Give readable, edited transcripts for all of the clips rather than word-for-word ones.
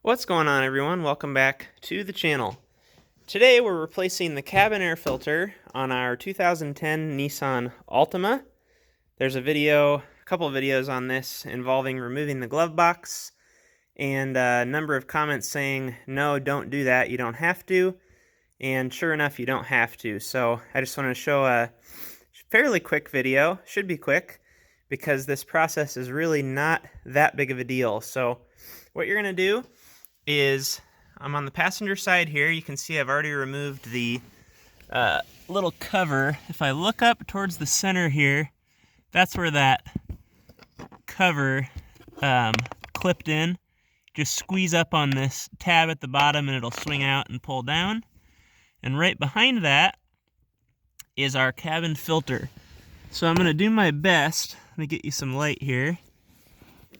What's going on, everyone? Welcome back to the channel. Today we're replacing the cabin air filter on our 2010 Nissan Altima. There's a couple of videos on this involving removing the glove box, and a number of comments saying, no, don't do that, you don't have to. And sure enough, you don't have to. So I just want to show a fairly quick video, should be quick, because this process is really not that big of a deal. So what you're going to do is, I'm on the passenger side here. You can see I've already removed the little cover. If I look up towards the center here, that's where that cover clipped in. Just squeeze up on this tab at the bottom and it'll swing out and pull down. And right behind that is our cabin filter. So I'm going to do my best, let me get you some light here,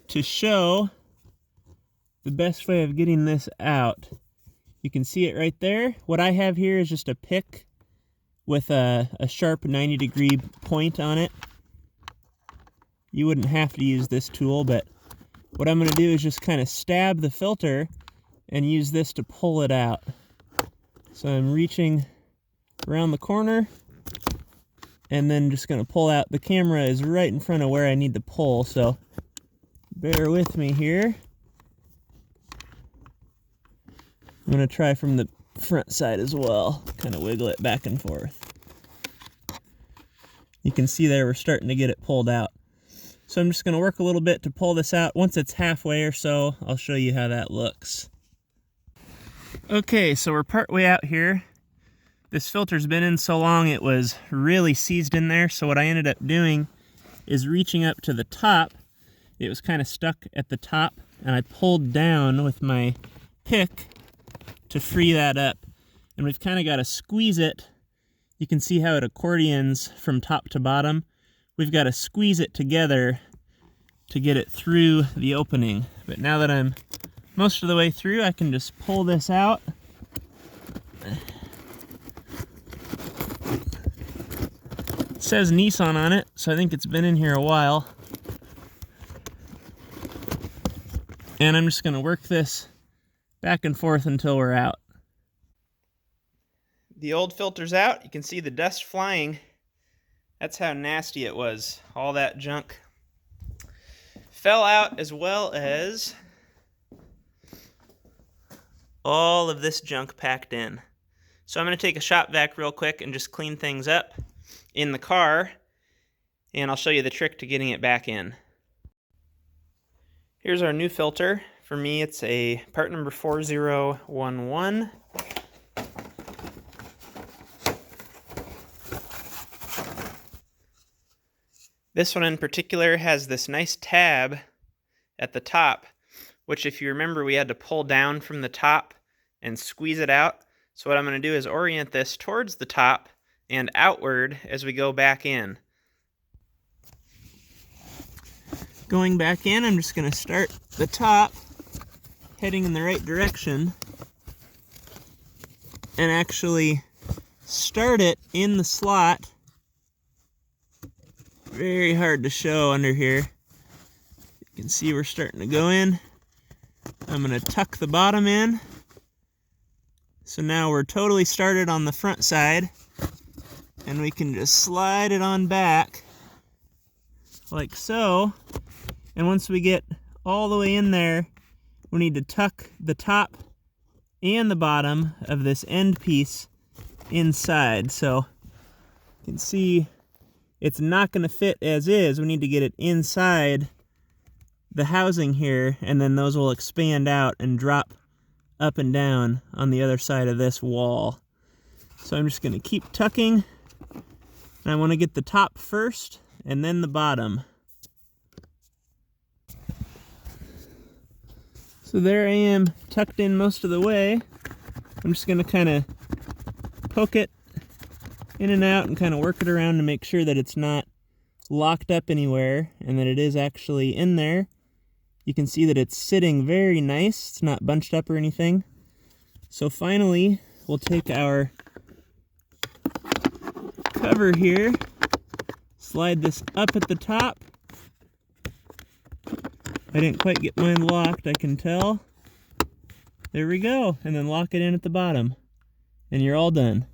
to show the best way of getting this out. You can see it right there. What I have here is just a pick with a sharp 90-degree point on it. You wouldn't have to use this tool, but what I'm going to do is just kind of stab the filter and use this to pull it out. So I'm reaching around the corner and then just going to pull out. The camera is right in front of where I need to pull, so bear with me here. I'm going to try from the front side as well, kind of wiggle it back and forth. You can see there we're starting to get it pulled out. So I'm just going to work a little bit to pull this out. Once it's halfway or so, I'll show you how that looks. Okay, so we're partway out here. This filter's been in so long it was really seized in there, so what I ended up doing is reaching up to the top. It was kind of stuck at the top, and I pulled down with my pick to free that up. And we've kind of got to squeeze it. You can see how it accordions from top to bottom. We've got to squeeze it together to get it through the opening. But now that I'm most of the way through, I can just pull this out. It says Nissan on it, so I think it's been in here a while. And I'm just going to work this back and forth until we're out. The old filter's out. You can see the dust flying. That's how nasty it was. All that junk fell out, as well as all of this junk packed in. So I'm going to take a shop vac real quick and just clean things up in the car, and I'll show you the trick to getting it back in. Here's our new filter. For me, it's a part number 4011. This one in particular has this nice tab at the top, which, if you remember, we had to pull down from the top and squeeze it out. So what I'm going to do is orient this towards the top and outward as we go back in. Going back in, I'm just going to start the top, heading in the right direction, and actually start it in the slot. Very hard to show under here. You can see we're starting to go in. I'm going to tuck the bottom in. So now we're totally started on the front side, and we can just slide it on back like so. And once we get all the way in there, we need to tuck the top and the bottom of this end piece inside. So you can see it's not going to fit as is. We need to get it inside the housing here, and then those will expand out and drop up and down on the other side of this wall. So I'm just going to keep tucking, and I want to get the top first and then the bottom. So there I am, tucked in most of the way. I'm just going to kind of poke it in and out and kind of work it around to make sure that it's not locked up anywhere and that it is actually in there. You can see that it's sitting very nice. It's not bunched up or anything. So finally, we'll take our cover here, slide this up at the top. I didn't quite get mine locked, I can tell. There we go. And then lock it in at the bottom. And you're all done.